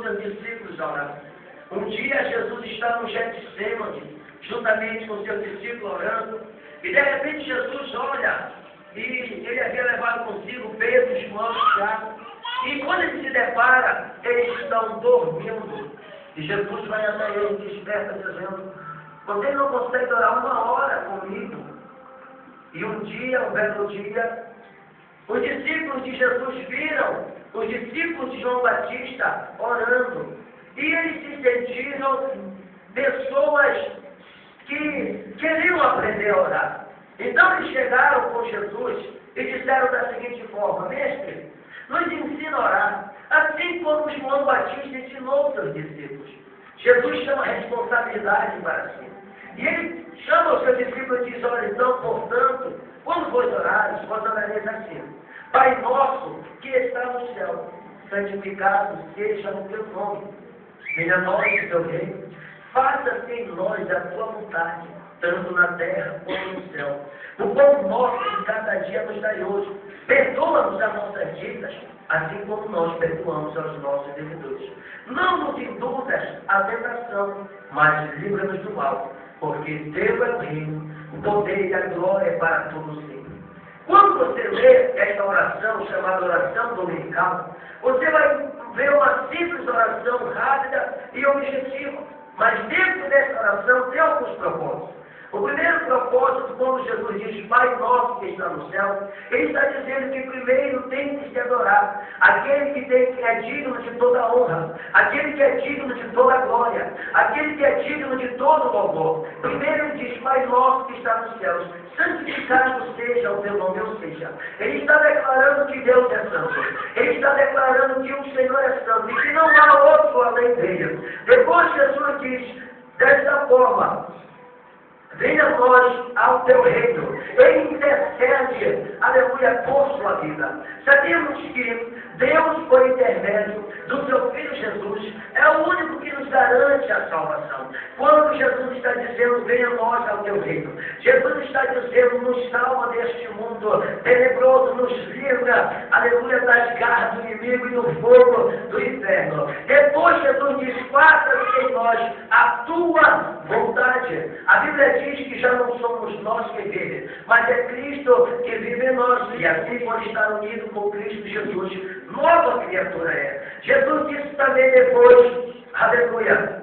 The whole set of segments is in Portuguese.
os seus discípulos a orar. Um dia Jesus está no Getsêmani, juntamente com os seus discípulos orando, e de repente Jesus olha, e ele havia levado consigo Pedro, João e Tiago, e quando ele se depara, eles estão dormindo. E Jesus vai até ele e desperta dizendo: você não consegue orar uma hora comigo? E um dia, um belo dia, os discípulos de Jesus viram os discípulos de João Batista orando. E eles se sentiram pessoas que queriam aprender a orar. Então eles chegaram com Jesus e disseram da seguinte forma: mestre, nos ensina a orar, assim como João Batista ensinou seus discípulos. Jesus chama a responsabilidade para si. E ele chama os seus discípulos e diz: olha, então, portanto, quando vos orares, vós orareis assim: Pai nosso que está no céu, santificado seja o teu nome, venha a nós o teu reino, faça-se em nós a tua vontade, tanto na terra como no céu. O pão nosso de cada dia nos dai hoje. Perdoa-nos as nossas dívidas, assim como nós perdoamos aos nossos devedores. Não nos induzas à tentação, mas livra-nos do mal, porque teu é o reino, o poder e a glória para todos sempre. Quando você lê esta oração, chamada oração dominical, você vai ver uma simples oração rápida e objetiva. Mas dentro dessa oração tem alguns propósitos. O primeiro propósito, quando Jesus diz Pai nosso que está no céu, ele está dizendo que primeiro tem que se adorar aquele que é digno de toda honra, aquele que é digno de toda glória, aquele que é digno de todo louvor. Primeiro ele diz Pai nosso que está nos céus, santificado seja o teu nome, ou seja, ele está declarando que Deus é santo, ele está declarando que o Senhor é santo e que não há outro além dele. Depois Jesus diz desta forma: venha a nós ao teu reino. Ele intercede, aleluia, por sua vida. Sabemos que Deus, por intermédio do seu Filho Jesus, é o único que nos garante a salvação. Quando Jesus está dizendo, venha a nós ao teu reino, Jesus está dizendo, nos salva deste mundo tenebroso, nos livra, aleluia, das garras do inimigo e do fogo do inferno. Depois Jesus diz, faça-se em nós a tua vontade. A Bíblia diz que já não somos nós que vivemos, mas é Cristo que vive em nós. E assim, por estar unido com Cristo Jesus, nova criatura é. Jesus disse também depois, aleluia,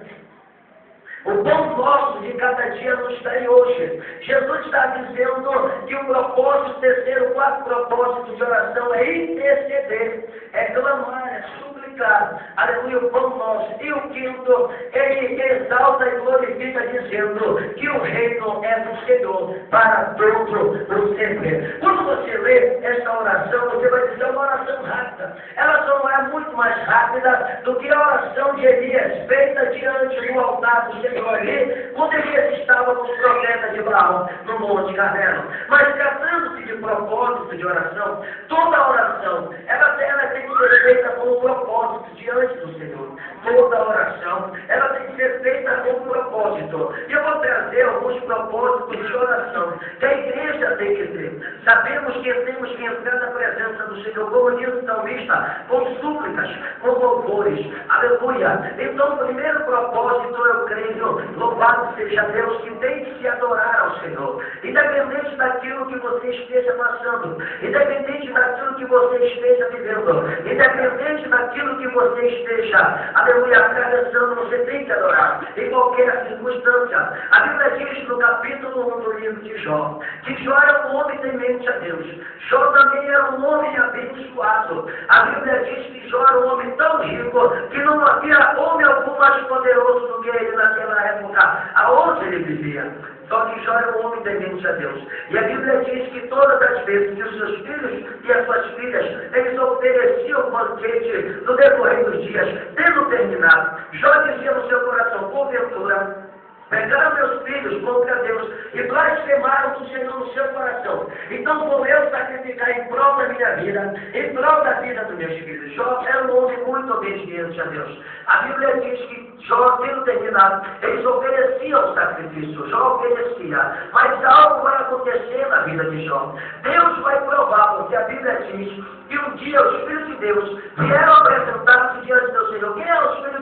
o pão nosso de cada dia nos dai hoje. Jesus está dizendo que o propósito, terceiro, quarto propósito de oração é interceder, é clamar, é suplicar, aleluia, o pão nosso. E o quinto, ele exalta e glorifica dizendo que o reino é do Senhor para todo o sempre. Quando você lê esta oração, você vai dizer, é uma oração rápida. Ela só não é muito mais rápida do que a oração de Elias, feita diante do altar do Senhor ali, quando Elias estava com os profetas de Baal no Monte Carmelo. Mas tratando-se de propósito de oração, toda oração, ela tem que ser feita com um propósito diante do Senhor. Toda oração, ela tem que ser feita com um propósito. E eu vou trazer alguns propósitos de oração que a igreja tem que ter. Sabemos que temos que entrar na presença do Senhor, como diz o salmista, com súplicas, com louvores. Aleluia. Então, o primeiro propósito, eu creio, louvado seja Deus, que tem que se adorar ao Senhor. Independente daquilo que você esteja passando, independente daquilo que você esteja vivendo, independente daquilo que você esteja, aleluia, atravessando, você tem que adorar, em qualquer circunstância. A Bíblia diz no capítulo 1 do livro de Jó, que Jó era um homem temente a Deus. Jó também era um homem abençoado. A Bíblia diz que Jó era um homem tão rico, que não havia homem algum mais poderoso do que ele naquela época, aonde ele vivia. Só que Jó era um homem temente a Deus. E a Bíblia diz que todas as vezes que os seus filhos e as suas filhas, eles ofereciam banquete no decorrer dos dias, tendo terminado, Jó dizia no seu coração, porventura, pegaram meus filhos contra Deus e blasfemaram do Senhor no seu coração. Então vou eu sacrificar em prol da minha vida, em prol da vida dos meus filhos. Jó era um homem muito obediente a Deus. A Bíblia diz que Jó, tendo terminado, eles ofereciam sacrifício. Jó oferecia. Mas algo vai acontecer na vida de Jó. Deus vai provar, porque a Bíblia diz que um dia os filhos de Deus vieram apresentar-se diante do Senhor. Quem eram os filhos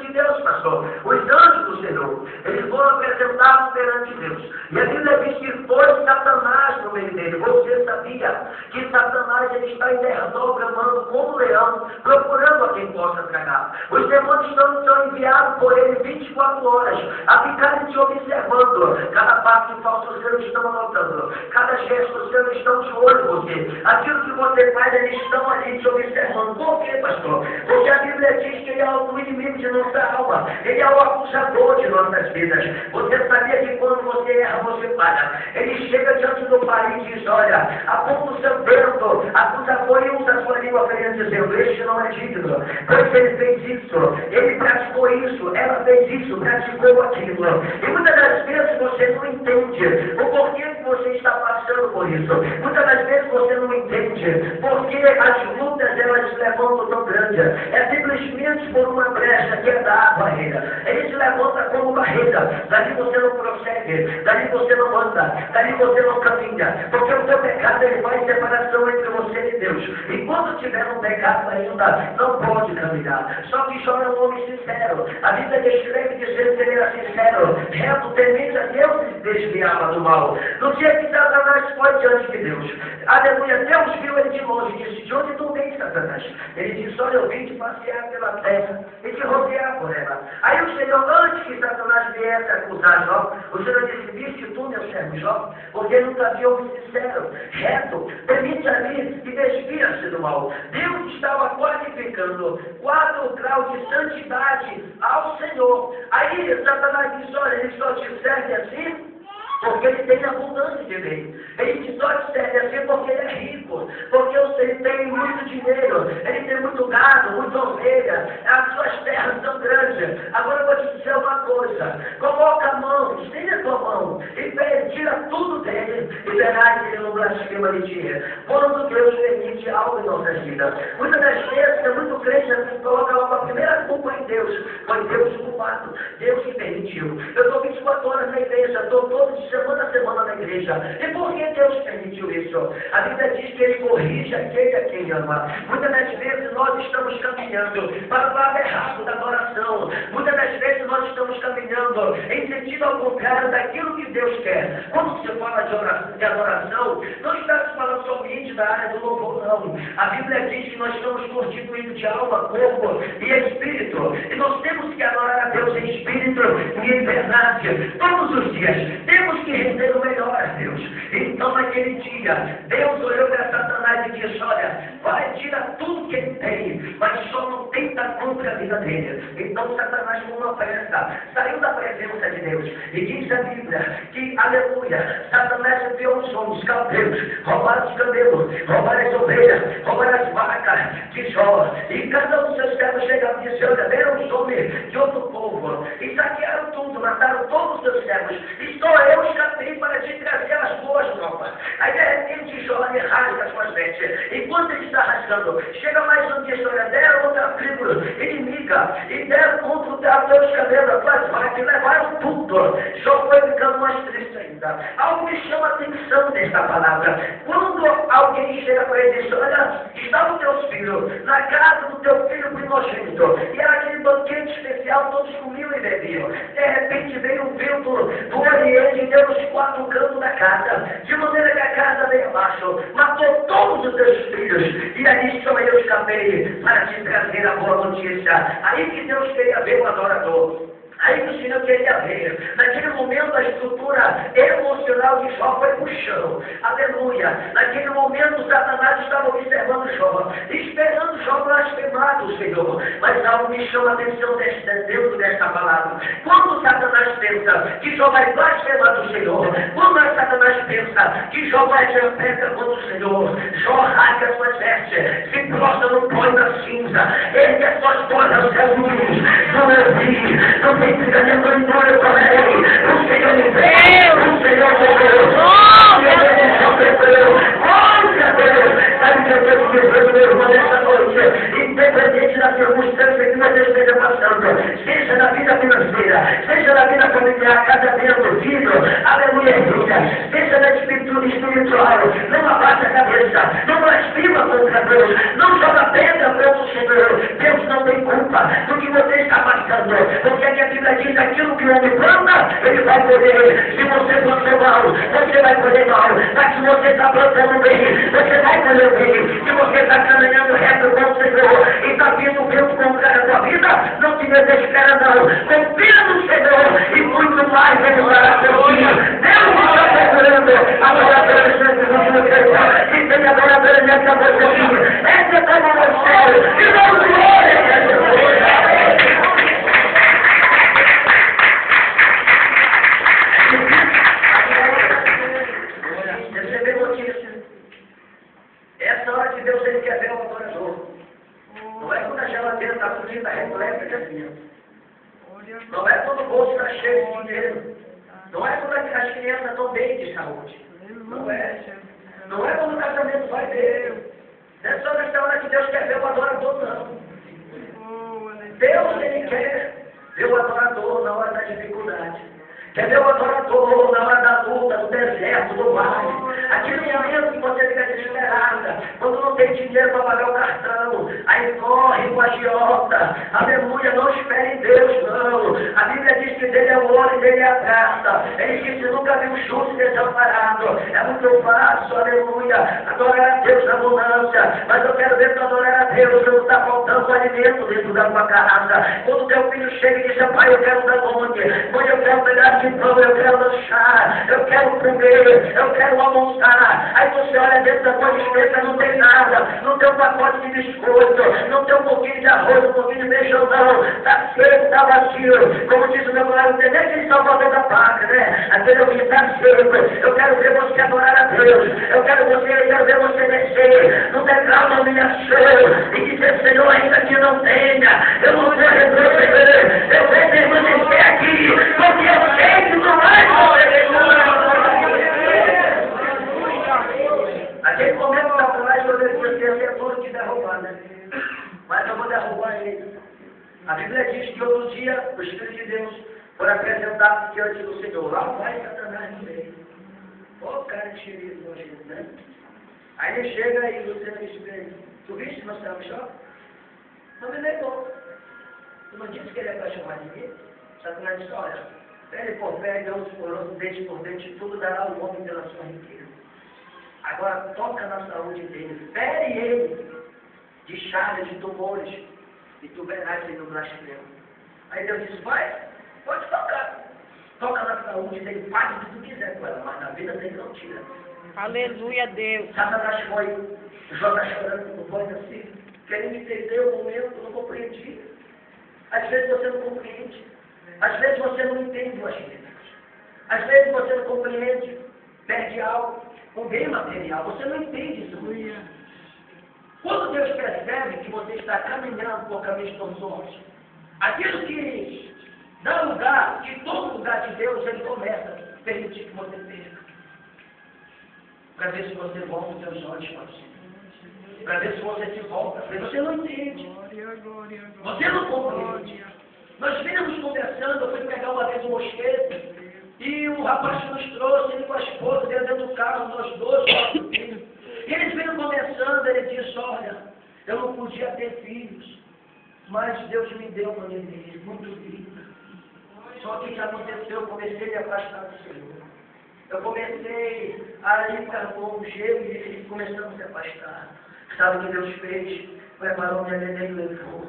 ele está em derredor, bramando como um leão, procurando a quem possa tragar. Os demônios são enviados por ele 24 horas, a ficarem te observando. Cada passo que falta o seu estão anotando. Cada gesto seu estão de olho em você. Aquilo que você faz, eles estão ali te observando. Por quê, pastor? Porque a Bíblia diz que ele é o inimigo de nossa alma. Ele é o acusador de nossas vidas. Você sabia que quando você erra, você paga. Ele chega diante do pai e diz, olha, aponta o seu dedo, acusador, e usa a sua língua para ele dizendo, este não é digno. Pois ele fez isso, ele praticou isso, ela fez isso, praticou aquilo. E muitas das vezes você não entende o porquê que você está passando por isso. Muitas das vezes você não entende porque as lutas elas se levantam tão grandes. É simplesmente por uma brecha que é da barreira. Ele se levanta como barreira. Dali você não prossegue, dali você não anda, dali você não caminha. Porque o teu pecado ele faz separação entre você e Deus. E quando tiver um pecado ainda, não pode caminhar. Só que chora um homem sincero. A Bíblia descreve dizendo que ele era sincero, reto, temente a Deus e se desviava do mal. No dia que Satanás foi diante de Deus, aleluia, Deus viu ele de longe e disse, de onde tu vem, Satanás? Ele disse, olha, eu vim te passear pela terra e te rodear por ela. Aí o Senhor, antes que Satanás viesse acusar Jó, o Senhor disse, viste tu, meu servo Jó? Porque ele nunca viu homem sincero, reto, temente ali e desvia-se do mal. Deus estava qualificando 4 graus de santidade ao Senhor. Aí Satanás disse, olha, ele só te serve assim porque ele tem abundância de bem. Ele só te serve assim porque ele é rico, porque ele tem muito dinheiro, ele tem muito gado, muita ovelha, as suas terras são grandes. Agora eu vou te dizer uma coisa, coloca a mão, estenda a tua mão e tira tudo dele e verás que ele não blasfema de ti. Quando Deus permite algo em nossas vidas, muitas das vezes é muito crente que coloca logo a primeira culpa em Deus. Foi Deus culpado, Deus que permitiu. Eu estou 24 horas na igreja, estou todo semana a semana na igreja. E por que Deus permitiu isso? A Bíblia diz que ele corrige aquele a quem ama. Muitas das vezes nós estamos caminhando para o lado errado da adoração. Muitas das vezes nós estamos caminhando em sentido ao contrário daquilo que Deus quer. Quando se fala de adoração, não está se falando somente da área do louvor, não. A Bíblia diz que nós estamos constituídos de alma, corpo e espírito. E nós temos que adorar a Deus em espírito e em verdade. Todos os dias. Temos que render o melhor a Deus. Então naquele dia, Deus olhou para Satanás e disse, olha, vai, tira tudo que ele tem, mas só não tenta contra a vida dele. Então Satanás, com uma pressa, saiu da presença de Deus. E diz a Bíblia que, aleluia, Satanás enviou os homens caldeus, roubaram os camelos, roubaram as ovelhas, roubaram as vacas de Jó. E cada um dos seus servos chegava e disse, olha, deram os homens de outro povo. E saquearam tudo, mataram todos os seus servos. Estou eu escapei para te trazer as boas novas. Aí de repente Jó rasga as suas vestes. Enquanto ele está rasgando, chega mais um dia, olha, deram outra tribo inimiga e deram contra os teus cabelos, as tuas vacas, e levaram tudo. Jó foi ficando mais triste ainda. Algo me chama a atenção nesta palavra. Quando alguém chega para ele e diz, olha, estavam teus filhos na casa do teu filho primogênito, e era aquele banquete especial, todos comiam e bebiam. De repente veio um vento do Oriente e deu os 4 cantos da casa, de maneira que a casa veio abaixo, matou todos os teus filhos, e ali só eu escapei para te trazer a boa notícia. Aí que Deus queria ver o adorador. Aí que o Senhor queria ver. Naquele momento a estrutura emocional de Jó foi para o chão. Aleluia. Naquele momento Satanás estava observando Jó, esperando Jó blasfemar do Senhor. Mas algo me chama a atenção dentro desta palavra. Quando Satanás pensa que Jó vai blasfemar do Senhor, quando Satanás pensa que Jó vai ser peca contra o Senhor, Jó rasga suas vestes, se prostra no pó da cinza, ergue as suas portas aos céus, não ouvi, não tem que ganhar por embora, eu falei, o Senhor me veio, o Senhor me veio, o Senhor me veio, glória a Deus. Sabe que eu tenho que dizer, meu irmão, nesta noite, independente da circunstância que você esteja passando, seja na vida financeira, seja na vida familiar, casamento, filho, aleluia, filha, seja na escritura espiritual, não abaixa a cabeça, não blasfema contra Deus, não joga pedra contra o Senhor. Deus não tem culpa do que você está passando, porque é que Bíblia diz, aquilo que o homem planta, ele vai colher. Se você plantou mal, você vai colher mal. Mas se você está plantando bem, você vai colher bem. Se você está caminhando reto com o Senhor e está vindo o vento contrário à tua vida, não te desespera não. Confia no Senhor e muito mais Ele fará por ti. Deus está procurando adoradores nesse mundo, Senhor. E tem adoradores nessa noite aqui. Essa é a palavra do céu. E não glória. Receber notícia. Essa hora que Deus ele quer ver o adorador. Não é quando a geladeira está fria, repleta de alimento. Não é quando o bolso está cheio de dinheiro. Não é quando as crianças estão bem de saúde. Não é. Não é quando o casamento vai bem. Nessa hora que Deus quer ver o adorador, não. Deus ele quer ver o adorador na hora da dificuldade. Quer ver o adorador na hora da luta, do deserto, do vale. Aquele momento que você fica desesperada, quando não tem dinheiro para pagar o cartão, aí corre com a agiota. Aleluia, não espere em Deus, não. A Bíblia diz que dele é o ouro e dele é a graça. Ele disse que nunca viu justo desamparado. É muito fácil, aleluia, adorar a Deus na abundância. Mas eu quero ver tu adorar a Deus, não está faltando alimento dentro da tua casa. Quando teu filho chega e diz, pai, eu quero dar onde? Mãe, eu quero pegar de pão, eu quero lanchar, eu quero comer, eu quero almoçar. Aí você olha dentro da tua despensa, não tem nada, não tem um pacote de biscoito, não tem um pouquinho de arroz, um pouquinho de feijão, não. Está seco, está vazio. Como diz o meu colega, não tem nem aquele salvador da paca, né? Aquele que está seco. Eu quero ver você adorar a Deus. Eu quero ver você descer no degrau da humilhação e dizer, Senhor, ainda que não tenha, eu não vou retroceder, eu vou permanecer aqui, porque eu sei que não vai morrer. Aquele momento da coragem, eu deveria ter tudo que derrubar, né? Mas eu vou derrubar ele. A Bíblia diz que outro dia o Espírito de Deus foi apresentado diante do Senhor. Lá vai Satanás no meio. Ô cara de xerife, né? Aí ele chega e o Senhor diz para ele, tu viste que nós estávamos em choque? Não me negou. Tu não disse que ele ia para chamar de mim? Satanás disse, olha, pele por pele, osso por osso, dente por dente, tudo dará ao homem pela sua riqueza. Agora toca na saúde dele, fere ele de chagas, de tumores, e tu verás ele no blasfemo. Aí Deus disse, vai, pode tocar. Toca na saúde dele, faz o que tu quiser com ela, mas na vida dele não tira. Aleluia, Deus. Satanás foi, Jó está chorando, não pode assim, querendo entender o momento, não compreendi. Às vezes você não compreende. Às vezes você não entende o aspecto. Às vezes você não compreende, perde algo, um bem material. Você não entende isso. Quando Deus percebe que você está caminhando por caminhos tortuosos, aquilo que dá lugar, que todo lugar de Deus, Ele começa a permitir que você perca. Para ver se você volta os seus olhos para o Senhor. Para ver se você se volta. Porque você não entende. Você não compreende. Nós vínhamos conversando, eu fui pegar uma vez um mosquete, e o rapaz que nos trouxe, ele com a esposa, dentro do carro, nós dois, quatro filhos. E eles vinham conversando, ele disse, olha, eu não podia ter filhos, mas Deus me deu uma neném muito linda. Só que o que aconteceu, eu comecei a me afastar do Senhor. Eu comecei a ir para o gelo e começamos a se afastar. Sabe o que Deus fez? Preparou minha neném e levou.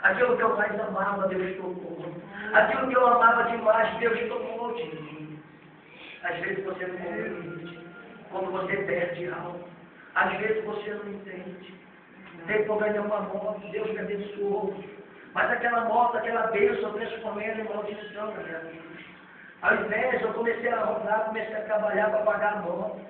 Aquilo que eu mais amava, Deus tomou. Aquilo que eu amava demais, Deus tomou de mim. Às vezes você não compreende. Quando você perde algo. Às vezes você não entende. Tem como ganhar uma moto, Deus me abençoou. Mas aquela moto, aquela bênção, eu transformei ela em maldição na minha vida. Ao invés, eu comecei a rodar, comecei a trabalhar para pagar a moto.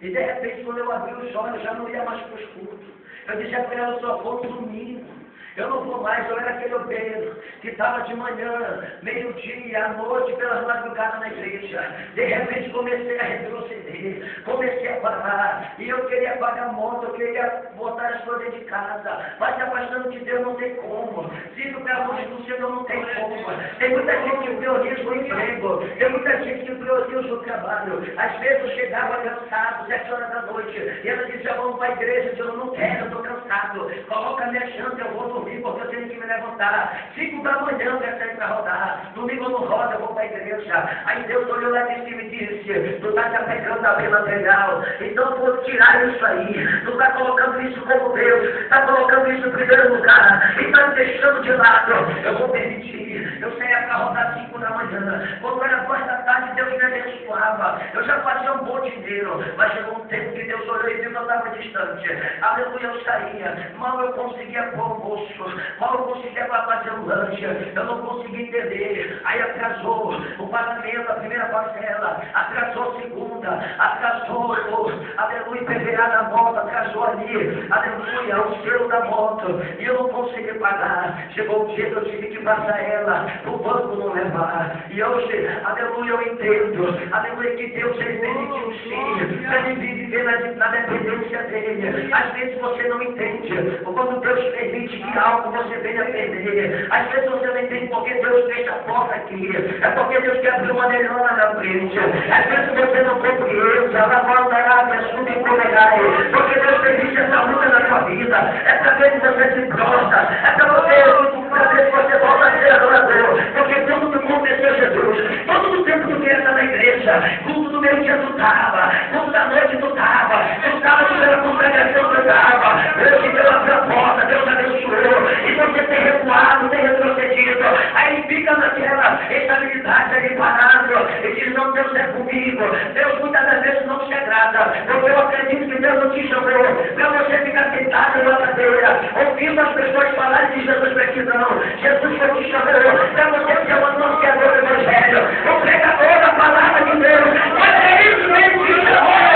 E de repente, quando eu abri os olhos, eu já não ia mais para os cultos. Eu dizia para ela, eu só vou no domingo. Eu não vou mais, eu era aquele obreiro que estava de manhã, meio-dia, à noite, pelas madrugadas na igreja. De repente comecei a retroceder, comecei a parar. E eu queria pagar a moto, eu queria botar as coisas de casa. Mas se afastando de Deus não tem como. Se no longe do Senhor não tem como. Tem muita gente que prioriza o emprego, tem muita gente que prioriza o trabalho. Às vezes eu chegava cansado, 7 horas da noite, e ela dizia, vamos para a igreja, eu não quero, eu estou cansado. Coloca a minha chance, eu vou dormir, porque eu tenho que me levantar. 5 da manhã eu quero sair para rodar. domingo no roda, eu vou para a igreja. Aí Deus olhou lá de cima e disse, tu está te apegando a bem material, então eu vou tirar isso aí. Tu está colocando isso como Deus, está colocando isso em primeiro lugar, e está me deixando de lado. Eu vou permitir. Eu saía para rodar 5 da manhã, quando era 2 da tarde, Deus me abençoava. Eu já fazia um bom dinheiro, mas chegou um tempo que Deus olhou e viu que eu estava distante. Aleluia, eu saía, mal eu conseguia pôr o almoço, mal eu conseguia fazer um lanche, eu não conseguia entender. Aí atrasou o pagamento, a primeira parcela, atrasou a segunda, atrasou, aleluia, PVA da moto, atrasou ali, aleluia, o selo da moto, e eu não consegui pagar. Chegou o dia que eu tive que passar ela, o banco não levar. E hoje, aleluia, eu entendo, aleluia, que Deus ele permitiu sim, para ele viver na dependência dele. Às vezes você não entende, quando Deus permite que algo você venha perder. Às vezes você não entende porque Deus deixa a porta aqui, é porque Deus quer abrir uma melhora na frente. Às vezes você não compreende, ela mandará a assunto e comerá, porque Deus permite essa luta na sua vida, é para ver que você se prostra, é para ver se você volta a ser adorador, porque quando tu conheceu Jesus, todo o tempo que tu queria estar na igreja, culto do meio dia tu estava, culto da noite tu estava, pela congregação tu estava, Deus te deu a porta, Deus abençoou, e você tem recuado, tem retrocedido, aí fica naquela estabilidade ali parado, e diz, não, Deus é comigo, Deus muitas das vezes não se agrada, porque eu acredito que Deus não te chamou, para você ficar sentado na cadeira, ouvindo as pessoas falarem de Jesus para ti, não, Jesus foi te chamou, para você ser um anunciador do Evangelho, o pregador da palavra de Deus, mas é isso que ele te chamou.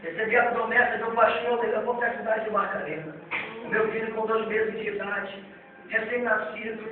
Recebi a promessa de um pastor, daqui a pouco na cidade de Barcarena. Meu filho com 2 meses de idade, recém-nascido,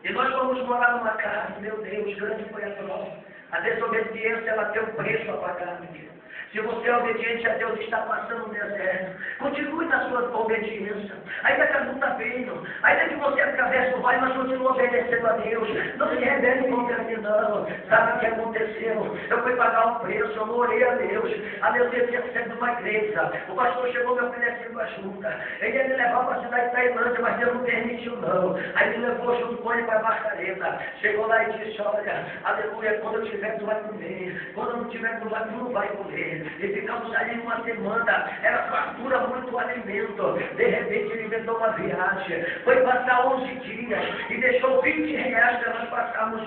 e nós fomos morar numa casa, meu Deus, grande foi a prova. A desobediência, ela tem um preço a pagar, meu Deus. Se você é obediente a Deus, está passando um deserto, continue na sua obediência. Ainda que a luta venha, ainda que você atravesse o vale, mas continue obedecendo a Deus. Não se rebele contra mim, não. Sabe o que aconteceu? Eu fui pagar um preço, eu não orei a Deus. A Deus tinha que ser de uma igreja. O pastor chegou me oferecendo ajuda. Ele ia me levar para a cidade de Tailândia, mas Deus não permitiu, não. Aí me levou junto com ele para a Barcarena. Chegou lá e disse, olha, aleluia, quando eu tiver, tu vai comer. Quando eu não tiver, tu não vai comer. E ficamos ali uma semana, era fartura, muito alimento. De repente ele inventou uma viagem, foi passar 11 dias e deixou 20 reais para nós passarmos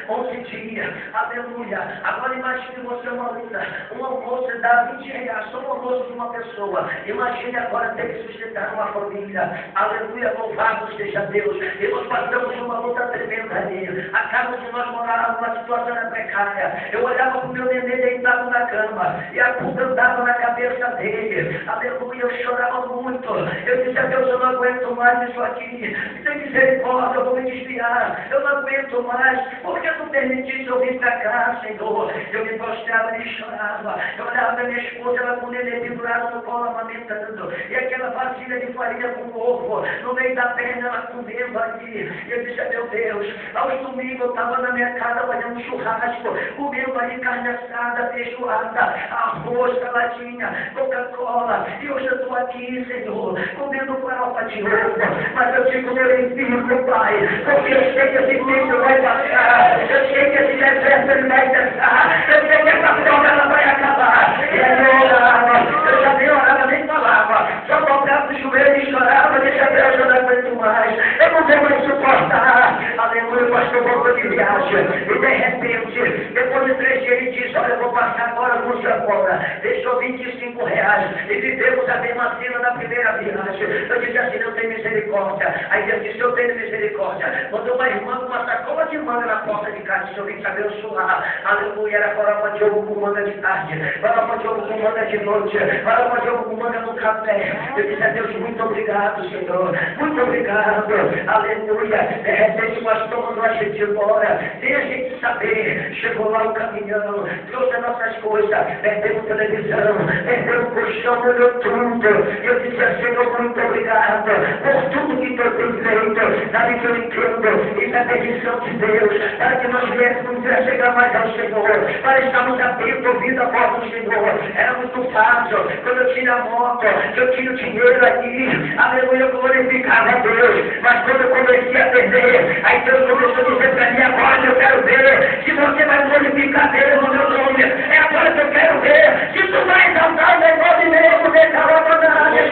11 dias. Aleluia. Agora imagine você uma luta, um almoço dá 20 reais, só um almoço de uma pessoa. Imagine agora ter que sustentar uma família. Aleluia, louvado seja Deus. E nós passamos uma luta tremenda ali. A casa onde nós morávamos, uma situação era precária. Eu olhava para o meu nenê deitado na cama e a culpa andava na cabeça dele. Aleluia, eu chorava muito. Eu disse a Deus, eu não aguento mais isso aqui. Tem misericórdia, eu vou me desviar. Eu não aguento mais. Por que tu permitiste eu vir para cá, Senhor? Eu me prostrava e chorava. Eu olhava para minha esposa, ela com o nenê pendurado no colo, amamentando. E aquela vasilha de farinha com ovo, no meio da perna, ela comendo ali. E eu disse, meu Deus, aos domingos eu estava na minha casa fazendo churrasco, comendo ali carne assada, feijoada, arroz, saladinha, Coca-Cola. E hoje eu estou aqui, Senhor, comendo farofa de ovo. Mas eu digo, meu filho, Pai, porque eu sei que esse tempo vai passar. Eu sei que esse deserto ele vai cessar. Eu sei que essa prova ela vai acabar. E aí eu orava, eu já nem orava, nem falava. Só dobrava o joelho e chorava, deixa Deus, eu não aguento mais. Eu não vou mais suportar. Aleluia, o pastor voltou de viagem. E de repente, depois de 3 dias, ele disse, olha, eu vou passar agora com você agora. Deixou 25 reais. E vivemos a mesma cena da primeira viagem. Eu disse assim, Deus tem misericórdia. Aí Deus disse, eu tenho misericórdia. Mandou uma irmã com uma sacola de manga na porta de casa. Disse, eu vim te abençoar. Aleluia, era farofa de ovo com manga de tarde. Farofa de ovo com manga de noite. Farofa de ovo com manga no café. Eu disse a Deus, muito obrigado, Senhor. Muito obrigado. Aleluia. De repente o pastor mandou a gente embora. Sem a gente saber. Chegou lá o caminhão. Trouxe a nossas coisas, perdemos televisão, perdemos colchão, molhou tudo. Eu disse, Senhor, muito obrigado por tudo que tu tem feito, sabe que eu entendo, isso é permissão de Deus, para que nós viéssemos a chegar mais ao Senhor, para estarmos atentos, ouvindo a voz do Senhor. Era muito fácil, quando eu tinha a moto, eu tinha o dinheiro aqui, aleluia, eu glorificava a Deus, mas quando eu comecei a perder, aí Deus começou a dizer para mim, agora eu quero ver, se você vai glorificar Deus no meu nome, é agora que eu quero ver, se tu vai exaltar o meu nome mesmo, deixa a outra da área,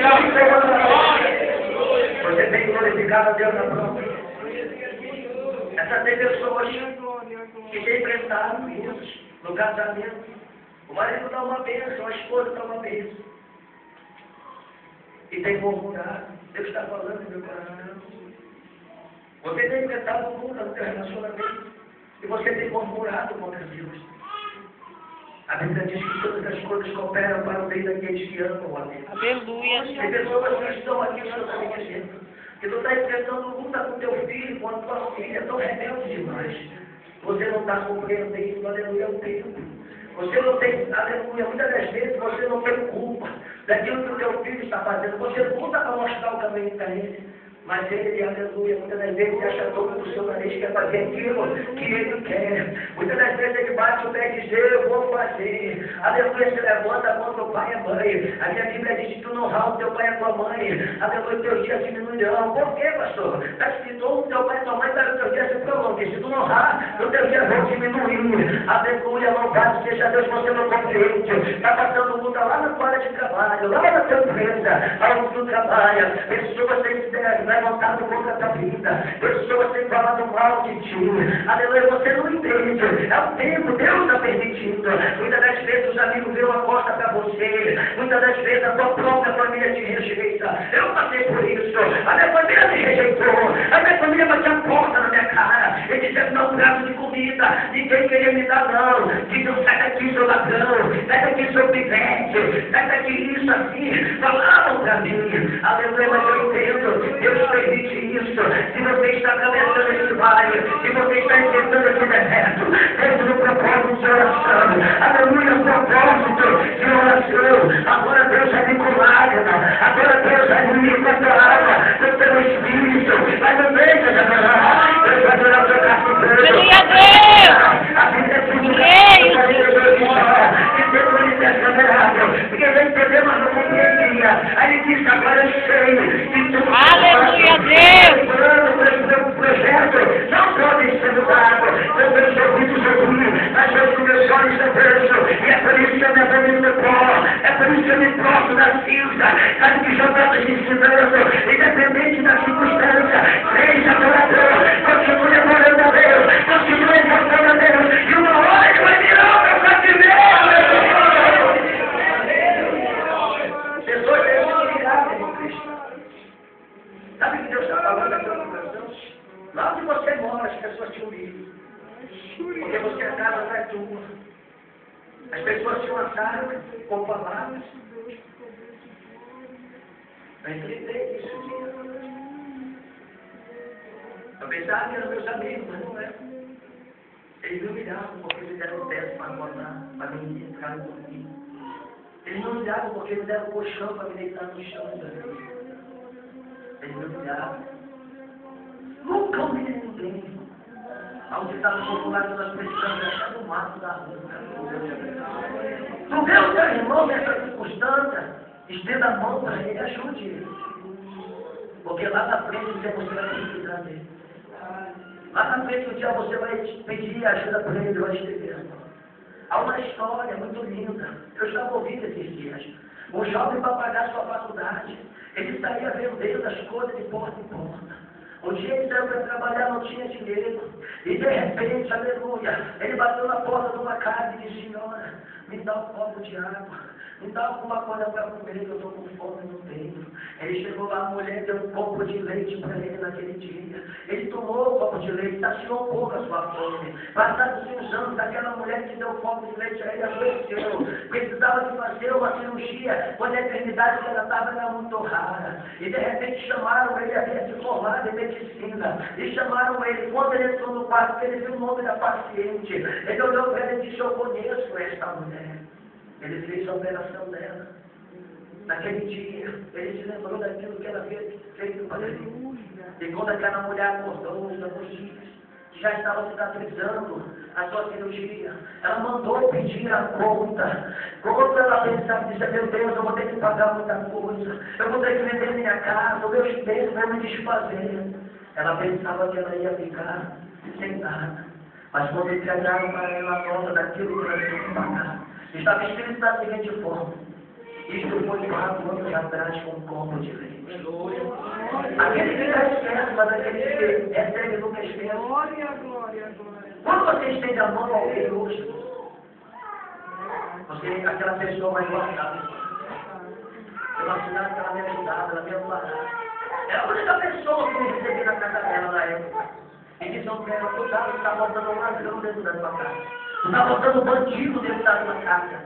você tem glorificado a Deus na prova. Essas tem pessoas que têm enfrentado isso no casamento. O marido dá uma bênção, a esposa dá uma bênção. E tem murmurado. Deus está falando no meu coração. Você tem enfrentado o mundo no seu relacionamento. E você tem murmurado contra Deus. A Bíblia diz que todas as coisas cooperam para o bem daqueles que amam a Deus. Aleluia. Tem pessoas que estão aqui, o Senhor está me dizendo. Que tu está enfrentando luta com teu filho, com a tua filha, tão rebelde demais. Você não está compreendendo, aleluia, o tempo. Você não tem, aleluia, muitas das vezes você não tem culpa daquilo que o teu filho está fazendo. Você luta para mostrar o caminho para ele. Mas ele, aleluia, muitas das vezes ele acha todo do seu nariz, quer fazer aquilo que ele quer. Muitas das vezes ele bate o pé e diz, eu vou fazer. Aleluia, se levanta contra o pai e a mãe. A minha Bíblia diz que tu não honrar o teu pai e a tua mãe. Aleluia, teus dias diminuirão. Por quê, pastor? Está escrito, o teu pai e tua mãe para os teus dias se prolonguem. Se tu não honrar, os teus dias vão diminuir. Aleluia, louvado seja Deus, você não compreende. Está passando luta lá na tua área de trabalho, lá na tua empresa, onde tu trabalha. Pessoas têm se levantado contra a tua vida. Pessoas têm falado mal de ti. Aleluia, você não entende. É o tempo, Deus está permitindo. Muitas das vezes os amigos viram a costa para você. Muitas das vezes a tua própria família te rejeita. Eu passei por isso. A minha família me rejeitou. A minha família bateu a porta na minha cara. E dizendo, não, prato de comida. Ninguém queria me dar, não. Diziam, sai daqui, seu ladrão. Sai daqui, seu pivete. Sai daqui, isso assim. Falavam para mim. Aleluia, mas eu entendo. Deus permite isso. Se você está atravessando esse vale, se você está enfrentando esse deserto, dentro do propósito de oração, aleluia, o propósito de oração, agora Deus vai vir com lágrima, agora Deus vai vir com a tua alma, com o teu espírito, mas não deixa de adorar, Deus vai adorar o teu castigo. Aleluia a Deus! A vida é tudo que Deus vai ser agradável, porque ele entendeu, mas não compreendia. Aí ele disse, agora eu sei que tu Aleluia a Deus! o projeto não pode ser mudado. Eu meus ouvidos ouvi, mas eu com meus olhos eu vejo. E é por isso que eu me abandino no pó. É por isso que eu me prostro na cinza. Sabe que já estava te ensinando, independente da circunstância, seja adorador, continue adorando a Deus, continue exaltando a Deus. E uma hora ele vai virar o meu cativeiro. Pessoas têm que virar, irmão Cristo. Sabe que Deus está falando na tua coração? Lá onde você mora, as pessoas te humilham. Porque você a casa não é tua. As pessoas te ataram com palavras. Eu enfrentei isso um dia. Eu pensava que eram meus amigos, mas não eram. Eles me humilhavam porque me deram o teto para botar, para me entrar no dormir. Eles me humilhavam porque me deram o colchão para me deitar no chão. Eles me humilhavam. Nunca humilhei ninguém. Aonde está no popular que nós precisamos achar no mato da rua. Tu vê o teu irmão nessa circunstância, estenda a mão para ele, ajude ele. Porque lá na frente você vai precisar dele. Lá na frente um dia você vai pedir ajuda para ele, vai estender a mão. Há uma história muito linda. Eu estava ouvindo esses dias. Um jovem para pagar sua faculdade. Ele saía vendendo as coisas de porta em porta. Um dia ele saiu para trabalhar, não tinha dinheiro. E de repente, aleluia, ele bateu na porta de uma casa e disse, senhora, me dá um copo de água. Me dá alguma coisa para comer, que eu estou com fome, não tenho. Ele chegou lá, a mulher deu um copo de leite para ele naquele dia. Ele tomou o copo de leite, saciou um pouco a sua fome. Passados uns anos, aquela mulher que deu um copo de leite a ele adoeceu. Precisava de fazer uma cirurgia, quando a enfermidade que ela estava era muito rara. E de repente chamaram ele, havia se formado em medicina. E chamaram ele, quando ele entrou no quarto, ele viu o nome da paciente. Ele olhou para ele e disse: eu conheço esta mulher. Ele fez a operação dela. Naquele dia, ele se lembrou daquilo que ela havia feito para ele. E quando aquela mulher acordou, os dias, já estava cicatrizando a sua cirurgia, ela mandou pedir a conta. Quando ela pensava, disse: meu Deus, eu vou ter que pagar muita coisa, eu vou ter que vender minha casa, os meus bens vão me desfazer. Ela pensava que ela ia ficar sem nada. Mas quando entregaram para ela a nota daquilo que ela tinha que pagar, estava escrito da seguinte forma: isto foi 4 anos atrás com um copo de leite. Aquele que está esquece, mas aquele que recebe nunca esquece. Glória, glória, glória. Quando você estende a mão a alguém hoje, aquela pessoa vai guardar. Eu assinava que ela me ajudava, ela me amparava. Era a única pessoa que me recebia na casa dela na época. E diziam para ela: cuidado, está botando um ladrão dentro da sua casa. Está botando um bandido dentro da sua casa.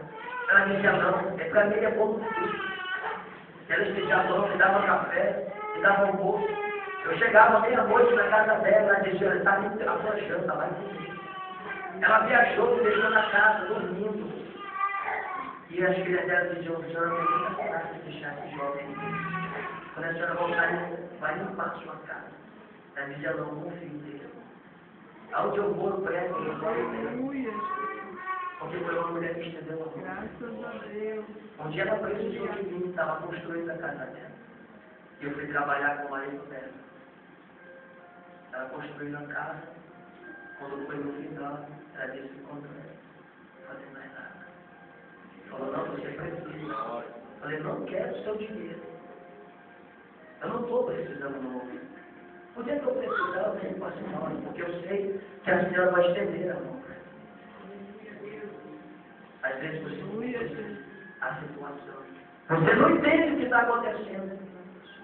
Ela dizia: não, é para mim, é pouco de Cristo. Ela estendia a mão, me dava café, me dava almoço. Eu chegava meia-noite na casa dela, ela dizia: está a sua janta, vai comigo. Ela viajou, me deixou na casa, dormindo. E as filhas dela diziam: senhora, não tem que parar de deixar esse jovem. Quando a senhora voltar, vai limpar a sua casa. Ela dizia: não, confio nele. Aonde eu vou, eu prego, eu falo dele. Porque foi uma mulher que estendeu a mão. Graças a Deus. Um dia ela precisou de mim, estava construindo a casa dela. E eu fui trabalhar com o marido dela. Ela construiu a casa. Quando foi no final, ela disse: encontrou. Falei: não é nada. Falou: não, você precisa. Falei: não quero o seu dinheiro. Eu não estou precisando no momento. O dia que eu precisar, eu tenho para a senhora, porque eu sei que a senhora vai estender a mão. Às vezes você não entende a situação. Você não entende o que está acontecendo.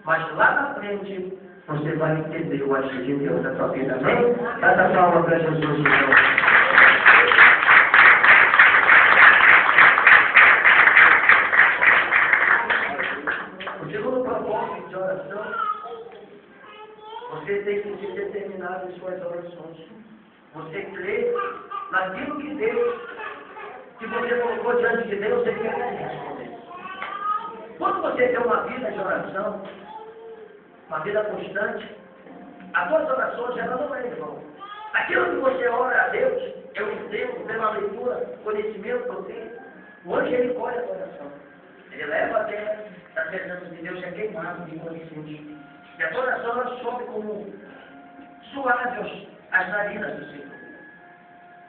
Mas lá na frente, você vai entender o agir de Deus na sua vida. Amém? Dá essa palma para Jesus, então. O segundo propósito de oração: você tem que ser determinado em suas orações. Você crê naquilo que Deus, que você colocou diante de Deus, você quer responder. Quando você tem uma vida de oração, uma vida constante, as suas orações já não é igual. Aquilo que você ora a Deus, eu entendo pela leitura, conhecimento que eu tenho, o anjo ele colhe a oração. Ele leva até a presença de Deus, é queimado de conhecimento. E a tua oração ela sobe como suave as narinas do Senhor.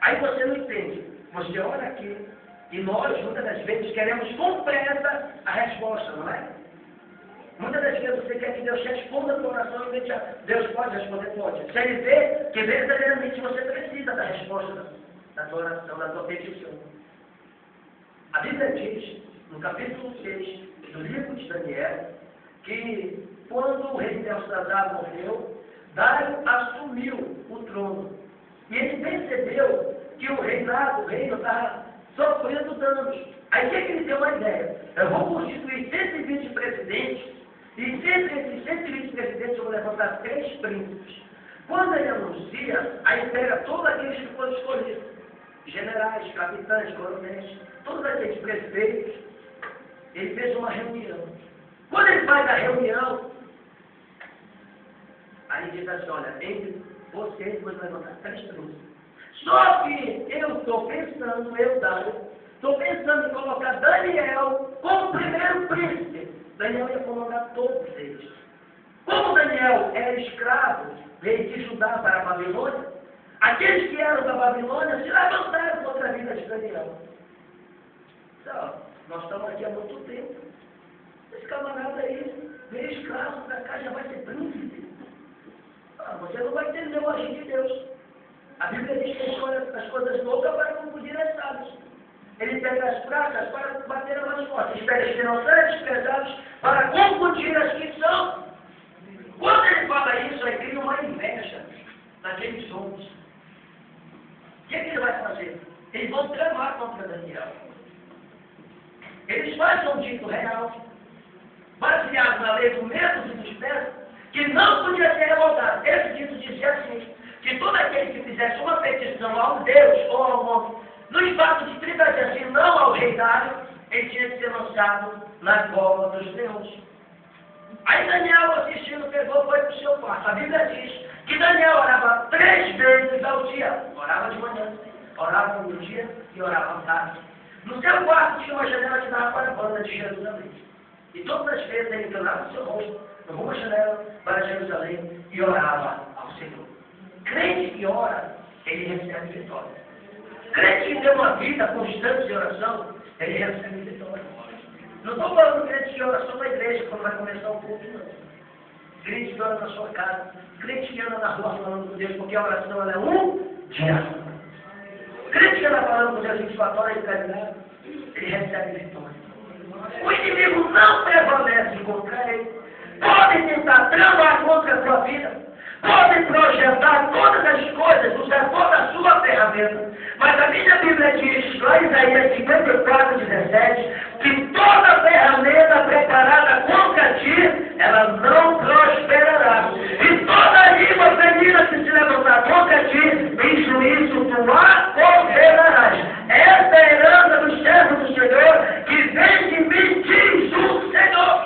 Aí você não entende. Você ora aqui e nós, muitas das vezes, queremos com pressa a resposta, não é? Muitas das vezes você quer que Deus responda a tua oração e Deus pode responder, pode. Se Ele vê que verdadeiramente você precisa da resposta da tua oração, da tua petição. A Bíblia diz, no capítulo 6 do livro de Daniel, que quando o rei Belsazar morreu, Dário assumiu o trono. E ele percebeu que o reino estava sofrendo danos. Aí que ele deu uma ideia: eu vou constituir 120 presidentes, e dentre esses 120 presidentes eu vou levantar 3 príncipes. Quando ele anuncia, aí pega todos aqueles que foram escolhidos, generais, capitães, coronéis, todos aqueles prefeitos. Ele fez uma reunião. Quando ele faz a reunião, aí diz assim: olha, entre vocês vão levantar 3 príncipes. Só que eu estou pensando, Dário, estou pensando em colocar Daniel como primeiro príncipe. Daniel ia comandar todos eles. Como Daniel era escravo, veio de Judá para a Babilônia, aqueles que eram da Babilônia se levantaram contra a vida de Daniel. Então, nós estamos aqui há muito tempo. Esse camarada aí veio escravo para cá, já vai ser príncipe. Você não vai entender o agir de Deus. A Bíblia diz que as coisas loucas para confundir as sábios. Ele pedras fracas para bater as fortes, pedras que não são pesadas para confundir as que são. Quando ele fala isso, aí cria uma inveja naqueles homens. O que ele vai fazer? Eles vão tramar contra Daniel. Eles fazem um dito real, baseado na lei do medo e do espero, que não podia ser revogado. Esse dito dizia assim, que todo aquele que fizesse uma petição ao Deus ou ao homem, no espaço de 30 dias, assim, não ao rei Dário, ele tinha que ser lançado na cova dos leões. Aí Daniel, assistindo, pegou, foi para o seu quarto. A Bíblia diz que Daniel orava 3 vezes ao dia. Orava de manhã, orava no dia e orava à tarde. No seu quarto tinha uma janela que dava para a banda de Jerusalém. E todas as vezes ele inclinava o seu rosto numa janela para Jerusalém e orava ao Senhor. Crente que ora, ele recebe vitória. Crente que tem uma vida constante de oração, ele recebe vitória. Não estou falando de crente que ora só na igreja quando vai começar o culto, não. Crente que ora na sua casa, crente que anda na rua falando com Deus, porque a oração ela é um diálogo. Crente que anda falando com Deus 24 horas de caridade, ele recebe vitória. O inimigo não prevalece contra ele. Podem tentar tramar contra a sua vida. Podem projetar todas as coisas, usar toda a sua ferramenta. Mas a minha Bíblia diz, lá em Isaías 54, 17, que toda ferramenta preparada contra ti, ela não prosperará. E toda língua ferida que se levantar contra ti, em juízo tu a condenarás. Esta é a herança do servo do Senhor, que vem de mim, diz o Senhor.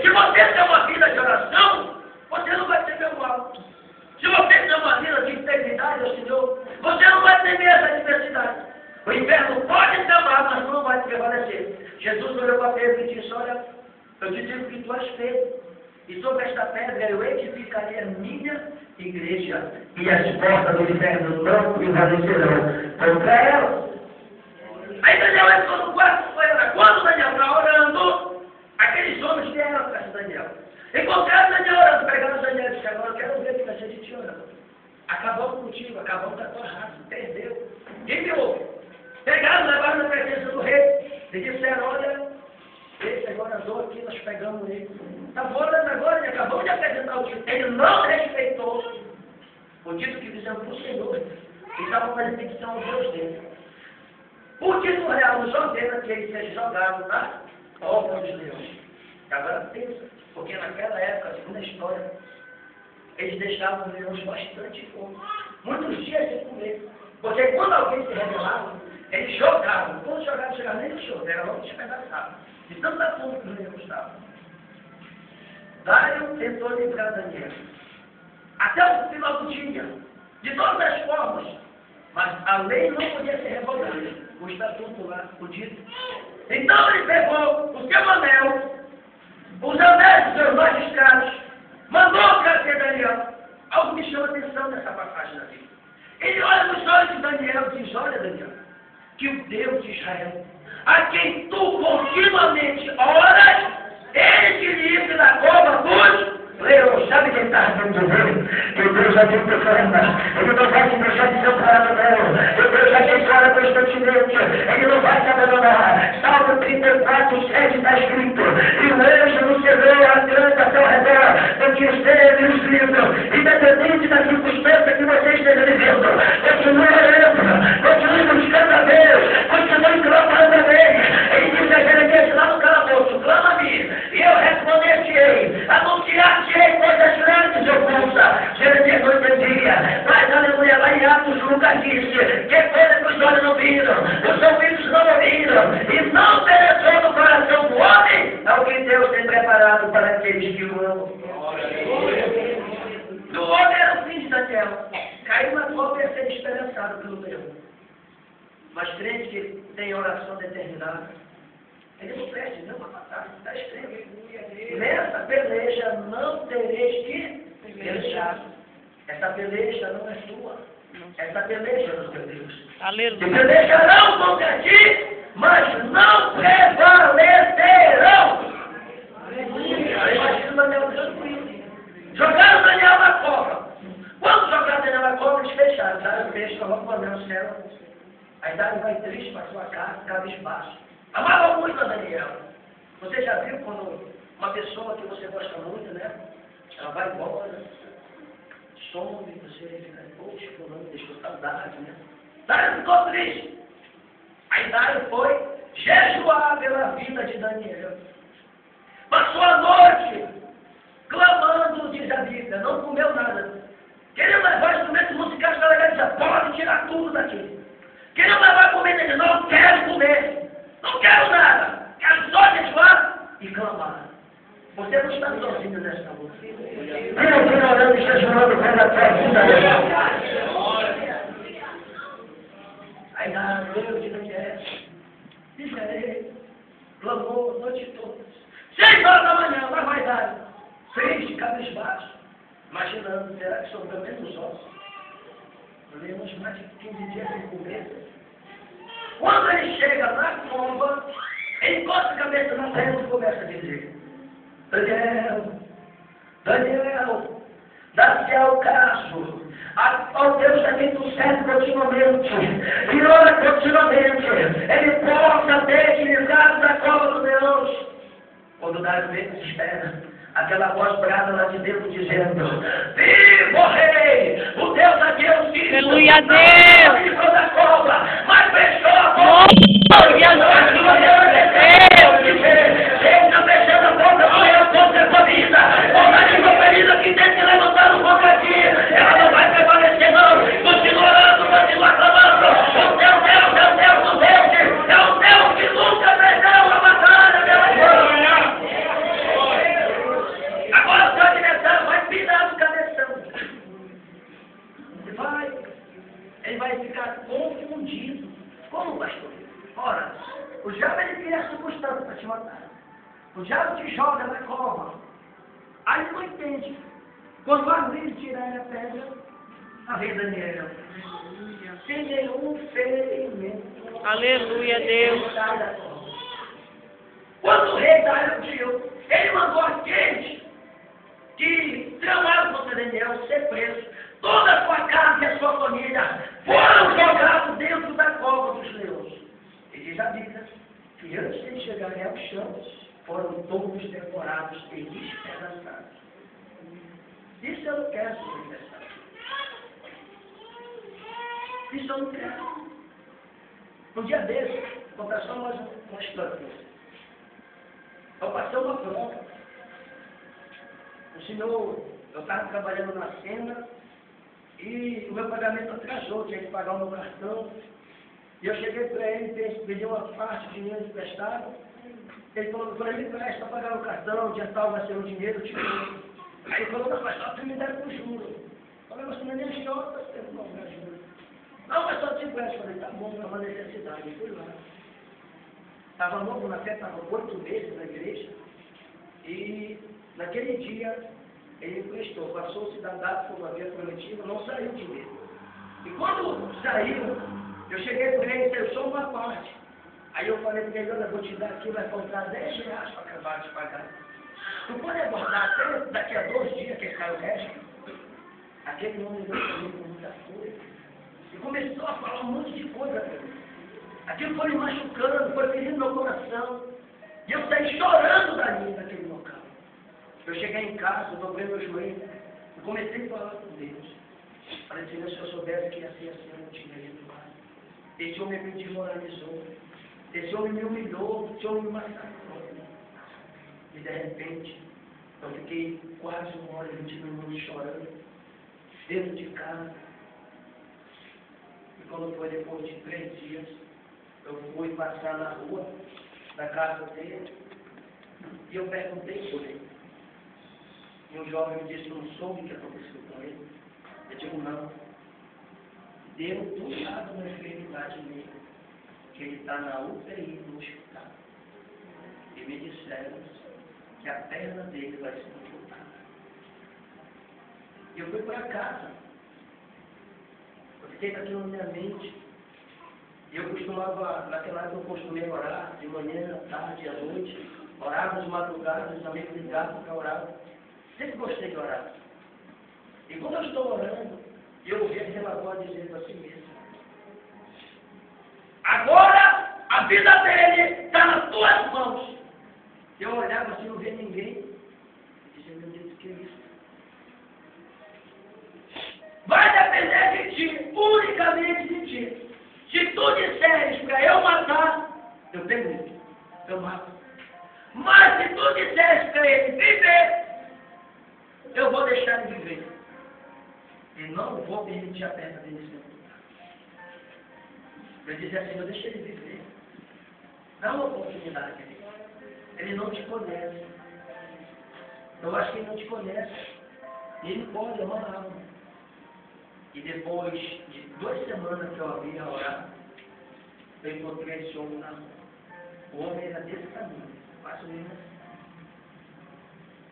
Se você tem uma vida de oração, você não vai temer o mal. Se você tem uma vida de integridade ao Senhor, você não vai temer essa adversidade. O inferno pode te amar, mas não vai te prevalecer. Jesus olhou para Pedro e disse, olha, eu te digo que tu és Pedro, e sobre esta pedra eu edificarei a minha igreja, e as portas do inferno não prevalecerão contra ela. Aí Daniel entrou no quarto, foi orar. Quando Daniel está orando, aqueles homens vieram para Daniel. Encontraram Daniel orando, pegaram Daniel e disseram, agora eu quero ver que a gente te orando. Acabamos contigo, acabamos com a tua raça, perdeu. Quem me ouve? Pegaram, levaram na presença do rei e disseram, olha, esse agora andou aqui, nós pegamos ele. Está orando agora, ele acabou de apresentar o título. Ele não respeitou o título que fizemos para o Senhor. E estava fazendo petição ao Deus dele. O título real nos ordena que ele seja jogado na cova dos leões. Agora pensa, porque naquela época, segundo a história, eles deixavam os leões bastante fome. Muitos dias sem comer. Porque quando alguém se rebelava, eles jogavam. Quando jogavam, chegavam nem no chão, era logo despedaçado. De tanta fome que os leões estavam. Dário tentou livrar Daniel. Até o final do dia. De todas as formas. Mas a lei não podia ser revogada. O estatuto lá, o dito. Então ele pegou o seu anel, os anéis dos seus magistrados, mandou trazer Daniel. Algo me chama a atenção nessa passagem da Bíblia. Ele olha nos olhos de Daniel e diz, olha Daniel, que o Deus de Israel, a quem tu continuamente oras, ele te livre da cova dos leões. Sabe quem está dizendo? Que Deus já tem preferência. Ele não vai te deixar de separar dela. Deus já tem fora constantemente. Ele não vai te abandonar. Salmo 34, 7 está escrito. E o anjo no Senhor atranta ao seu redor, para que esteve os livros. Independente da circunstância que você esteja vivendo. Continue orando. Continue buscando a Deus. Continue clamando a Deus. Ele diz a Jeremias lá no calabouço, clama-me, e eu responder-te-ei. Anunciar-te-ei coisas grandes, eu ouça. Jeremias não entendia. Mas, aleluia, lá em Atos, Lucas disse, que coisa que os olhos não viram, os ouvidos não ouviram, e não penetrou no coração do homem, é o que Deus tem preparado para aqueles que o amam. Do homem era o fim de Daniel. Caiu na cova e ia ser despedaçado pelo leão. Mas crente que tem oração determinada, ele não perde, não vai matar, está escrito. Nessa peleja não tereis que pelejar. Essa peleja não é sua. Essa peleja é do teu Deus. Aleluia. E pelejarão contra ti, mas não prevalecerão. Aí imagina Daniel tranquilo. Jogaram Daniel na cova. Quando jogaram Daniel na cova, eles fecharam. Daram o peixe, falou com o anel no céu. Aí Dário vai triste para sua casa, cabisbaixo. Amava muito a Daniel. Você já viu quando uma pessoa que você gosta muito, né? Ela vai embora, some, você fica, poxa, fulano deixou saudade, né? Dário ficou triste. Aí Dário foi jejuar pela vida de Daniel. Passou a noite clamando, diz a Bíblia, não comeu nada. Queriam levar instrumentos musicais para legalizar, pode tirar tudo daqui. Queriam levar comida, ele não quero comer, não quero nada, quero só jejuar e clamar. Você não está sozinho nesta luta. Tem alguém orando e jejuando pela tua vida. Aí Dário de Daniel, diferente, clamou a noite toda. 6 horas da manhã, lá vai Dário, triste, cabisbaixo, imaginando, será que sobrou menos ossos? Lemos mais de 15 dias sem comer. Quando ele chega na cova, ele encosta a cabeça na terra e começa a dizer: Daniel, Daniel, dá-se ao caso, ao Deus a quem tu serve continuamente, e ora continuamente, ele possa ter te livrado da cova dos leões. Quando Dário vem, desespera. Aquela voz brada lá de dentro dizendo: Vivo Rei, o Deus a quem eu sirvo, aleluia a Deus, livrou da cova, mas fechou a porta. glória a Deus, Ele está fechando a porta, amanhã contra a tua vida. Toda língua ferida que tem que levantar um pouco aqui, ela não vai prevalecer não. Continua orando, continua clamando. O teu Deus é o Deus dos deuses, é o Deus que nunca perdeu a batalha, meu irmão. Agora o seu adversário vai pinar do cabeção. Ele vai ficar confundido. Como, pastor? Ora, o diabo ele cria circunstâncias para te matar. O diabo te joga na cova. Aí ele não entende. Quando abrir e tirar a pedra, a rei Daniel, sem nenhum ferimento, aleluia a Deus, sai da cova. Quando o rei Dário viu, ele mandou aqueles que tramaram contra Daniel ser preso. Toda a sua casa e a sua família foram jogados dentro da cova dos leões. E diz a Bíblia que antes de eles chegarem ao chão, foram todos devorados e despedaçados. Isso eu não quero, Senhor aniversário. Isso eu não quero. Um dia desse, vou contar só mais uma história para você. Eu passei uma prova. O senhor, eu estava trabalhando na cena e o meu pagamento atrasou, tinha que pagar o meu cartão. E eu cheguei para ele, pedi uma parte de dinheiro emprestado. Ele falou, quando ele empresta para pagar o cartão, dia tal vai ser o dinheiro, tipo. Aí ele falou, não, mas só tu me der com juros. Eu falei, mas tu não é nem agiota, você não vai juros. Não, mas só te empresto. Eu falei, tá bom, é uma necessidade. Eu fui lá. Estava novo na fé, estava 8 meses na igreja. E naquele dia, ele emprestou, passou-se da data como havia prometido, não saiu o dinheiro. E quando saiu, eu cheguei para ele e disse, só uma parte. Aí eu falei para ele, olha, vou te dar aqui, vai faltar 10 reais para acabar de pagar. Tu pode aguardar até daqui a 2 dias que cai o resto? Aquele homem veio comigo com muita coisa. E começou a falar um monte de coisa para mim. Aquilo foi me machucando, foi ferindo meu coração. E eu saí chorando dali, daquele local. Eu cheguei em casa, dobrei meu joelho e comecei a falar com Deus. Falei, Senhor, se eu soubesse que ia ser assim, eu não tinha ido lá. Esse homem me desmoralizou. Esse homem me humilhou, esse homem me massacrou. E de repente, eu fiquei quase 1 hora e 20 minutos chorando, dentro de casa. E quando foi depois de 3 dias, eu fui passar na rua da casa dele e eu perguntei por ele. E um jovem me disse, não soube o que aconteceu com ele. Eu digo, não. Deu do lado da enfermidade dele, que ele está na UTI do hospital. E me disseram que a perna dele vai ser amputada. E eu fui para casa. Eu fiquei com aquilo na minha mente. E eu costumava, naquela época eu costumei orar, de manhã, à tarde, à noite. Orava de madrugada, os amigos ligavam para orar. Sempre gostei de orar. E quando eu estou orando, eu ouvi aquela voz dizendo assim mesmo. Agora, a vida dele está nas tuas mãos. Eu olhava assim, não via ninguém. Dizia, meu Deus, o que é isso? Vai depender de ti, unicamente de ti. Se tu disseres para eu matar, eu permito, eu mato. Mas se tu disseres para ele viver, eu vou deixar ele viver. E não vou permitir a perda dele nesse mundo. Eu dizia assim, eu deixo ele viver. Dá uma oportunidade a ele. Ele não te conhece. Eu acho que ele não te conhece. Ele pode amar a alma. E depois de 2 semanas que eu havia orar, eu encontrei esse homem na rua. O homem era desse caminho, mais ou menos assim.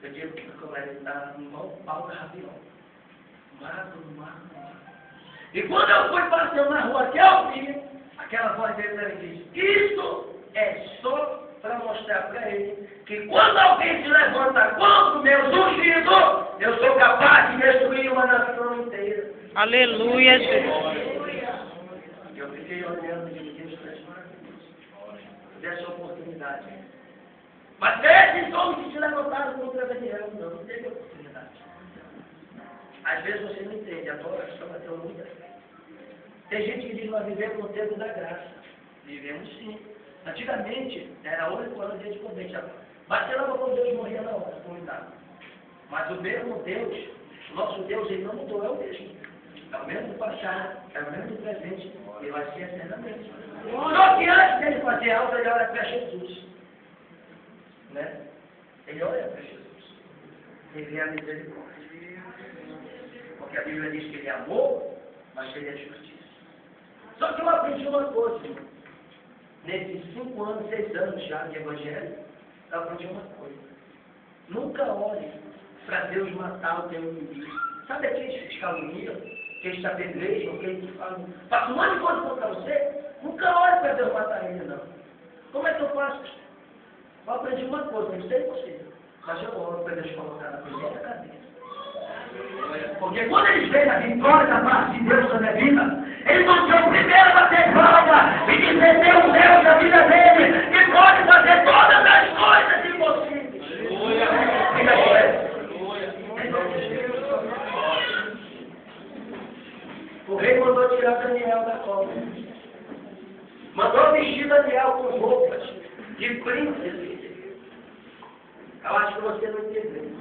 Eu digo que o colega estava igual o pau da rabiola. Magro. E quando eu fui passando na rua que eu vi, aquela voz dele para mim diz, isso é só para mostrar para ele que quando alguém se levanta contra o meu ungido, eu sou capaz de destruir uma nação inteira. Aleluia, Jesus. Eu fiquei olhando e disse, Deus, dessa oportunidade. Mas esses homens que se levantaram contra Daniel, não teve oportunidade. Às vezes você não entende, a adoração vai ter muita fé. Tem gente que diz que nós vivemos no tempo da graça. Vivemos sim. Antigamente, era 8 horas de comente. Vacilava quando Deus morria na hora, comunidade. Mas o mesmo Deus, o nosso Deus, ele não mudou, é o mesmo. É o mesmo do passado, é o mesmo do presente, e vai ser eternamente. Só que antes dele fazer algo, ele olha para Jesus. Né? Ele olha para Jesus. Ele é a misericórdia. Porque a Bíblia diz que ele é amor, mas ele é justiça. Só que eu aprendi uma coisa, irmão. Nesses 5 anos, 6 anos já de evangelho, eu aprendi uma coisa. Nunca olhe para Deus matar o teu inimigo. Sabe aqueles que caluniam, que eles te apedrejam, que eles falam, faz um monte de coisa contra você? Nunca olhe para Deus matar ele, não. Como é que eu faço? Eu aprendi uma coisa, não sei você, mas eu oro para Deus colocar na primeira cabeça. Porque quando eles veem a vitória da parte de Deus na minha vida, eles vão ser o primeiro a bater palma e dizer, Deus, Deus, a vida dele, que pode fazer todas as coisas impossíveis. Fica quieto. O rei mandou tirar Daniel da cova. Mandou vestir Daniel com roupas de príncipe. Eu acho que você não entendeu.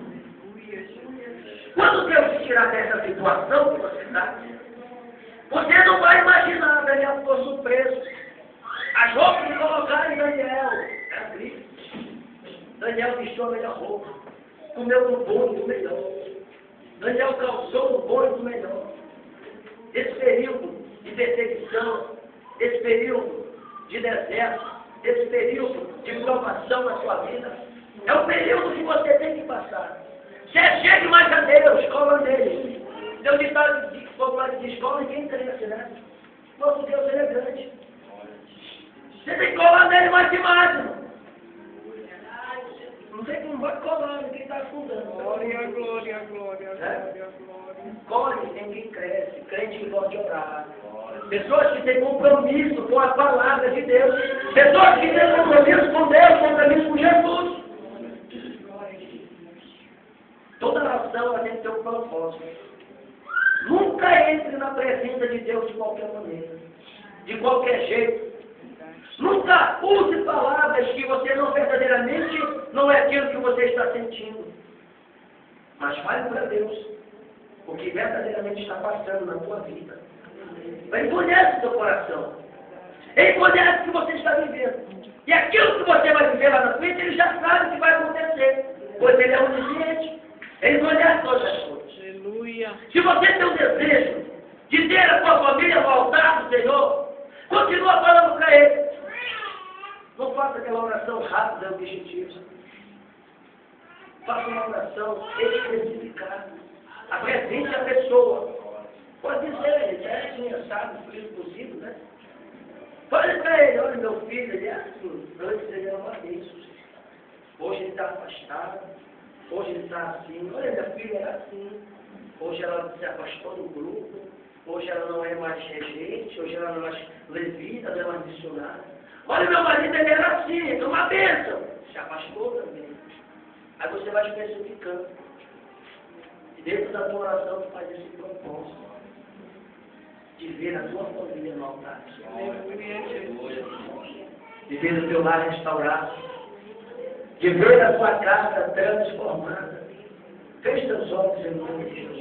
Quando Deus te tirar dessa situação que você está, você não vai imaginar, Daniel ficou surpreso. As roupas que colocaram em Daniel eram tristes. Daniel vestiu a melhor roupa, comeu do bom e do melhor. Daniel calçou do bom e do melhor. Esse período de perseguição, esse período de deserto, esse período de provação na sua vida, é o período que você tem que passar. Você chegue mais a Deus, cola nele. Deus está de escola e quem cresce, né? Nosso Deus, ele é grande. Você tem que colar nele mais e mais, irmão. Não sei como vai colar, ninguém está afundando. Glória, glória, glória, glória, glória. Corre em quem cresce, crente que gosta de orar. Pessoas que têm compromisso com a palavra de Deus. Pessoas que têm compromisso com Deus, compromisso com Jesus. Toda oração ela tem que ter um propósito. Nunca entre na presença de Deus de qualquer maneira, de qualquer jeito. Nunca use palavras que você não verdadeiramente não é aquilo que você está sentindo. Mas fale para Deus o que verdadeiramente está passando na tua vida. Ele conhece o teu coração. Ele conhece o que você está vivendo. E aquilo que você vai viver lá na frente, ele já sabe o que vai acontecer. Pois ele é onisciente. Ele conhece todas as coisas. Aleluia. Se você tem um desejo de ter a sua família no altar do Senhor, continua falando para ele. Não faça aquela oração rápida e objetiva. Faça uma oração especificada. Apresente a pessoa. Pode dizer, ele é assim, assado, frio possível, né? Fale para ele, olha, meu filho, ele é assim. Antes ele era uma bênção. Hoje ele está afastado. Hoje ele está assim. Olha, minha filha era assim. Hoje ela se afastou do grupo. Hoje ela não é mais regente, hoje ela não é mais levita, não é mais missionária. Olha, meu marido, ele era assim, é uma bênção. Se afastou também. Aí você vai especificando. E dentro da tua oração, tu faz esse propósito de ver a tua família no altar. De ver o teu lar restaurado. De ver a tua casa transformada. Feche teus olhos em nome de Jesus.